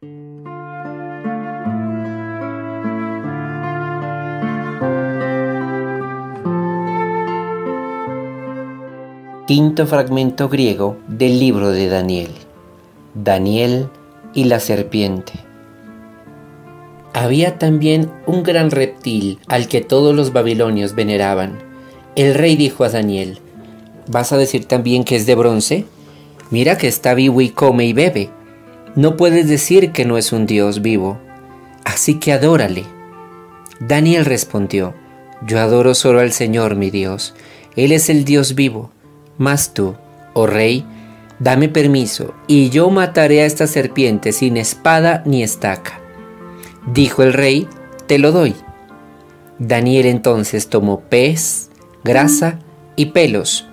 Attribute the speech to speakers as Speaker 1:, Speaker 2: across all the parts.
Speaker 1: Quinto fragmento griego del libro de Daniel. Daniel y la serpiente. Había también un gran reptil al que todos los babilonios veneraban. El rey dijo a Daniel: ¿vas a decir también que es de bronce? Mira que está vivo y come y bebe. No puedes decir que no es un Dios vivo. Así que adórale. Daniel respondió: yo adoro solo al Señor mi Dios. Él es el Dios vivo. Mas tú, oh rey, dame permiso, y yo mataré a esta serpiente sin espada ni estaca. Dijo el rey: te lo doy. Daniel entonces tomó pez, grasa y pelos,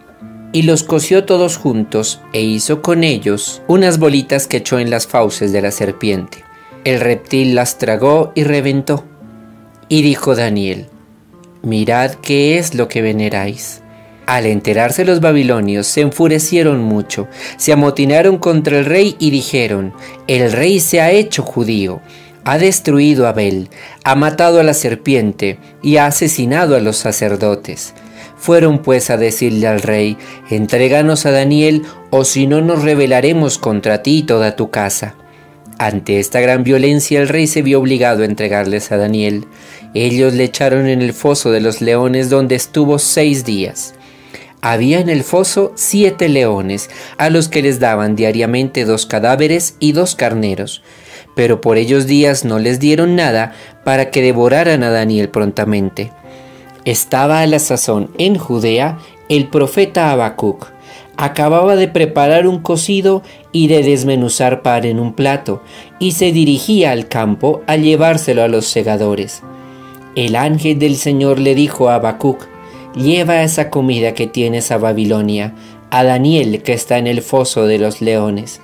Speaker 1: y los coció todos juntos, e hizo con ellos unas bolitas que echó en las fauces de la serpiente. El reptil las tragó y reventó. Y dijo Daniel: mirad qué es lo que veneráis. Al enterarse los babilonios se enfurecieron mucho, se amotinaron contra el rey y dijeron: el rey se ha hecho judío, ha destruido a Abel, ha matado a la serpiente y ha asesinado a los sacerdotes. Fueron pues a decirle al rey: entréganos a Daniel, o si no nos rebelaremos contra ti y toda tu casa. Ante esta gran violencia el rey se vio obligado a entregarles a Daniel. Ellos le echaron en el foso de los leones, donde estuvo 6 días. Había en el foso 7 leones, a los que les daban diariamente 2 cadáveres y 2 carneros, pero por ellos días no les dieron nada para que devoraran a Daniel prontamente. Estaba a la sazón en Judea el profeta Habacuc. Acababa de preparar un cocido y de desmenuzar pan en un plato, y se dirigía al campo a llevárselo a los segadores. El ángel del Señor le dijo a Habacuc: lleva esa comida que tienes a Babilonia, a Daniel que está en el foso de los leones.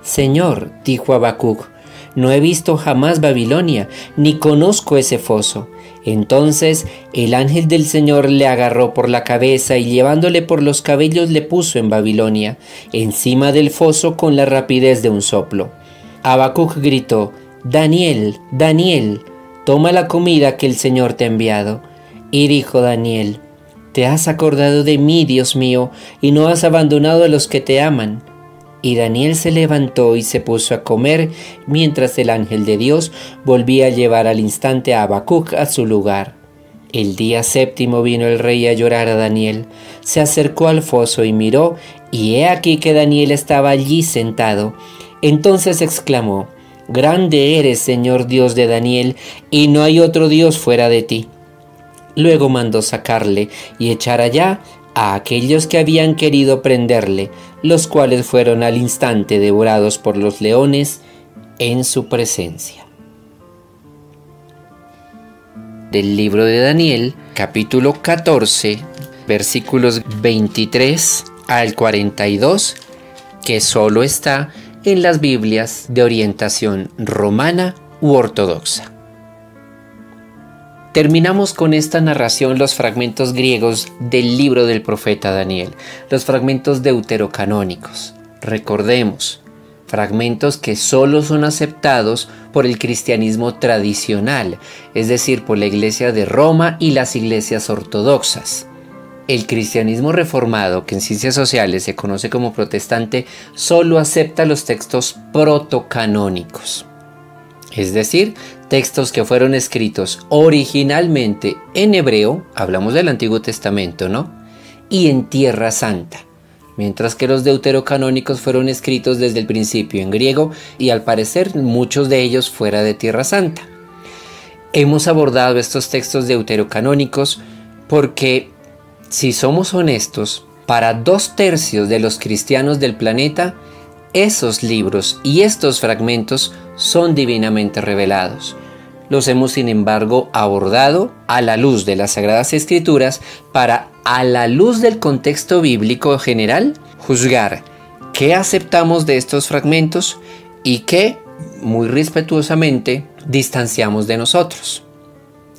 Speaker 1: Señor, dijo Habacuc, no he visto jamás Babilonia, ni conozco ese foso. Entonces el ángel del Señor le agarró por la cabeza y llevándole por los cabellos le puso en Babilonia, encima del foso con la rapidez de un soplo. Habacuc gritó: Daniel, Daniel, toma la comida que el Señor te ha enviado. Y dijo Daniel: te has acordado de mí, Dios mío, y no has abandonado a los que te aman. Y Daniel se levantó y se puso a comer, mientras el ángel de Dios volvía a llevar al instante a Habacuc a su lugar. El día 7 vino el rey a llorar a Daniel. Se acercó al foso y miró, y he aquí que Daniel estaba allí sentado. Entonces exclamó: grande eres, Señor Dios de Daniel, y no hay otro Dios fuera de ti. Luego mandó sacarle y echar allá a aquellos que habían querido prenderle, los cuales fueron al instante devorados por los leones en su presencia. Del libro de Daniel, capítulo 14, versículos 23 al 42, que solo está en las Biblias de orientación romana u ortodoxa. Terminamos con esta narración los fragmentos griegos del libro del profeta Daniel, los fragmentos deuterocanónicos. Recordemos, fragmentos que solo son aceptados por el cristianismo tradicional, es decir, por la Iglesia de Roma y las iglesias ortodoxas. El cristianismo reformado, que en ciencias sociales se conoce como protestante, solo acepta los textos protocanónicos. Es decir, textos que fueron escritos originalmente en hebreo, hablamos del Antiguo Testamento, ¿no? Y en Tierra Santa, mientras que los deuterocanónicos fueron escritos desde el principio en griego y al parecer muchos de ellos fuera de Tierra Santa. Hemos abordado estos textos deuterocanónicos porque, si somos honestos, para 2/3 de los cristianos del planeta, esos libros y estos fragmentos son divinamente revelados. Los hemos, sin embargo, abordado a la luz de las Sagradas Escrituras para, a la luz del contexto bíblico general, juzgar qué aceptamos de estos fragmentos y qué, muy respetuosamente, distanciamos de nosotros.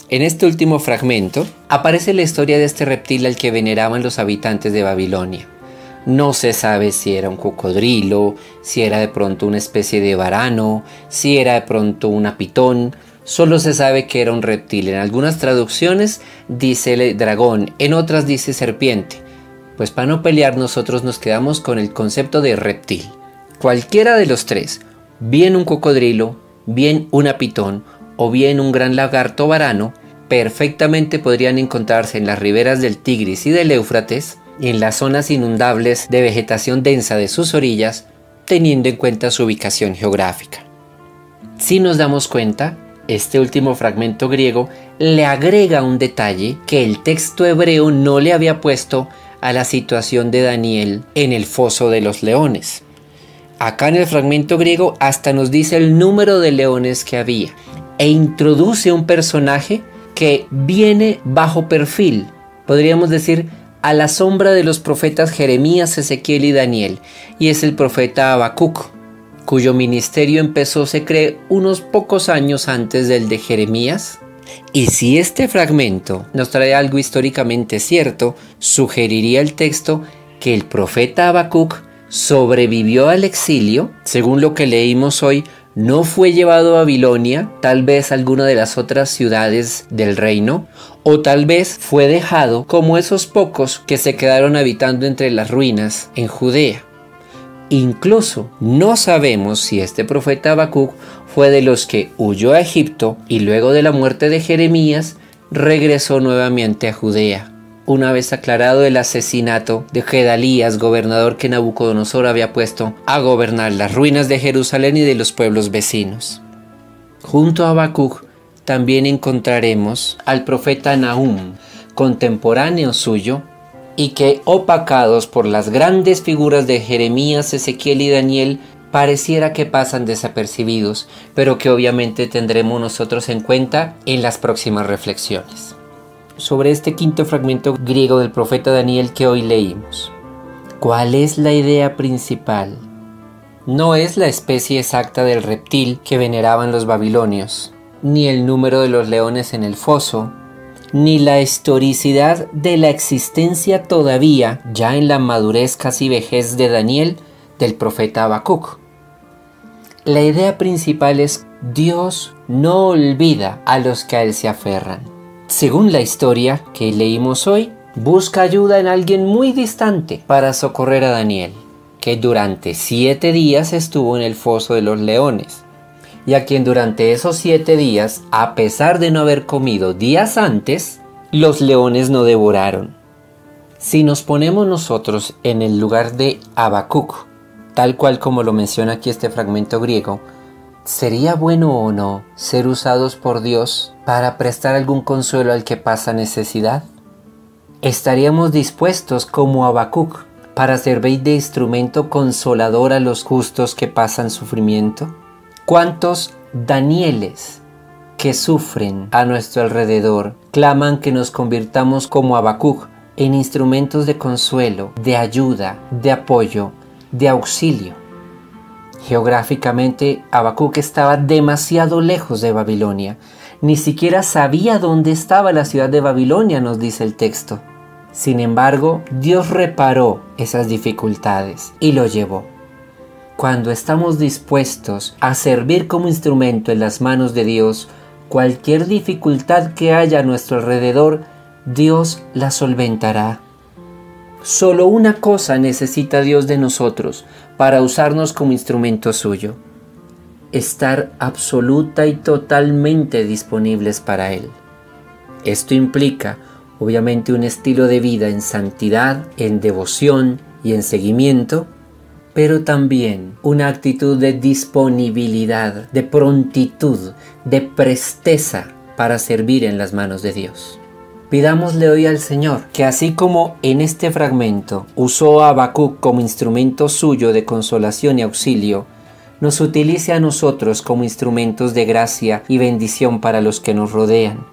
Speaker 1: En este último fragmento aparece la historia de este reptil al que veneraban los habitantes de Babilonia. No se sabe si era un cocodrilo, si era de pronto una especie de varano, si era de pronto una pitón. Solo se sabe que era un reptil. En algunas traducciones dice dragón, en otras dice serpiente. Pues para no pelear nosotros nos quedamos con el concepto de reptil. Cualquiera de los tres, bien un cocodrilo, bien una pitón o bien un gran lagarto varano, perfectamente podrían encontrarse en las riberas del Tigris y del Éufrates, y en las zonas inundables de vegetación densa de sus orillas, teniendo en cuenta su ubicación geográfica. Si nos damos cuenta, este último fragmento griego le agrega un detalle que el texto hebreo no le había puesto a la situación de Daniel en el foso de los leones. Acá en el fragmento griego hasta nos dice el número de leones que había e introduce un personaje que viene bajo perfil, podríamos decir, a la sombra de los profetas Jeremías, Ezequiel y Daniel, y es el profeta Habacuc, cuyo ministerio empezó, se cree, unos pocos años antes del de Jeremías. Y si este fragmento nos trae algo históricamente cierto, sugeriría el texto que el profeta Habacuc sobrevivió al exilio, según lo que leímos hoy. No fue llevado a Babilonia, tal vez a alguna de las otras ciudades del reino, o tal vez fue dejado como esos pocos que se quedaron habitando entre las ruinas en Judea. Incluso no sabemos si este profeta Habacuc fue de los que huyó a Egipto y luego de la muerte de Jeremías regresó nuevamente a Judea, una vez aclarado el asesinato de Gedalías, gobernador que Nabucodonosor había puesto a gobernar las ruinas de Jerusalén y de los pueblos vecinos. Junto a Habacuc también encontraremos al profeta Nahum, contemporáneo suyo, y que, opacados por las grandes figuras de Jeremías, Ezequiel y Daniel, pareciera que pasan desapercibidos, pero que obviamente tendremos nosotros en cuenta en las próximas reflexiones. Sobre este quinto fragmento griego del profeta Daniel que hoy leímos, ¿cuál es la idea principal? No es la especie exacta del reptil que veneraban los babilonios, ni el número de los leones en el foso, ni la historicidad de la existencia todavía, ya en la madurez casi vejez de Daniel, del profeta Habacuc. La idea principal es: Dios no olvida a los que a él se aferran. Según la historia que leímos hoy, busca ayuda en alguien muy distante para socorrer a Daniel, que durante 7 días estuvo en el foso de los leones, y a quien durante esos 7 días, a pesar de no haber comido días antes, los leones no devoraron. Si nos ponemos nosotros en el lugar de Habacuc, tal cual como lo menciona aquí este fragmento griego, ¿sería bueno o no ser usados por Dios para prestar algún consuelo al que pasa necesidad? ¿Estaríamos dispuestos como Habacuc para servir de instrumento consolador a los justos que pasan sufrimiento? ¿Cuántos Danieles que sufren a nuestro alrededor claman que nos convirtamos como Habacuc en instrumentos de consuelo, de ayuda, de apoyo, de auxilio? Geográficamente, Habacuc estaba demasiado lejos de Babilonia. Ni siquiera sabía dónde estaba la ciudad de Babilonia, nos dice el texto. Sin embargo, Dios reparó esas dificultades y lo llevó. Cuando estamos dispuestos a servir como instrumento en las manos de Dios, cualquier dificultad que haya a nuestro alrededor, Dios la solventará. Solo una cosa necesita Dios de nosotros para usarnos como instrumento suyo: estar absoluta y totalmente disponibles para Él. Esto implica, obviamente, un estilo de vida en santidad, en devoción y en seguimiento, pero también una actitud de disponibilidad, de prontitud, de presteza para servir en las manos de Dios. Pidámosle hoy al Señor que, así como en este fragmento usó a Habacuc como instrumento suyo de consolación y auxilio, nos utilice a nosotros como instrumentos de gracia y bendición para los que nos rodean,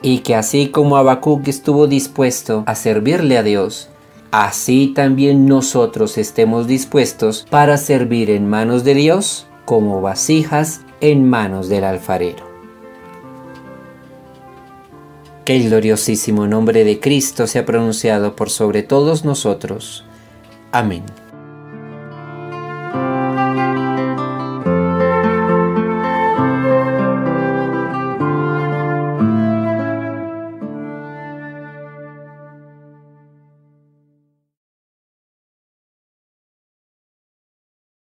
Speaker 1: y que así como Habacuc estuvo dispuesto a servirle a Dios, así también nosotros estemos dispuestos para servir en manos de Dios como vasijas en manos del alfarero. Que el gloriosísimo nombre de Cristo sea pronunciado por sobre todos nosotros. Amén.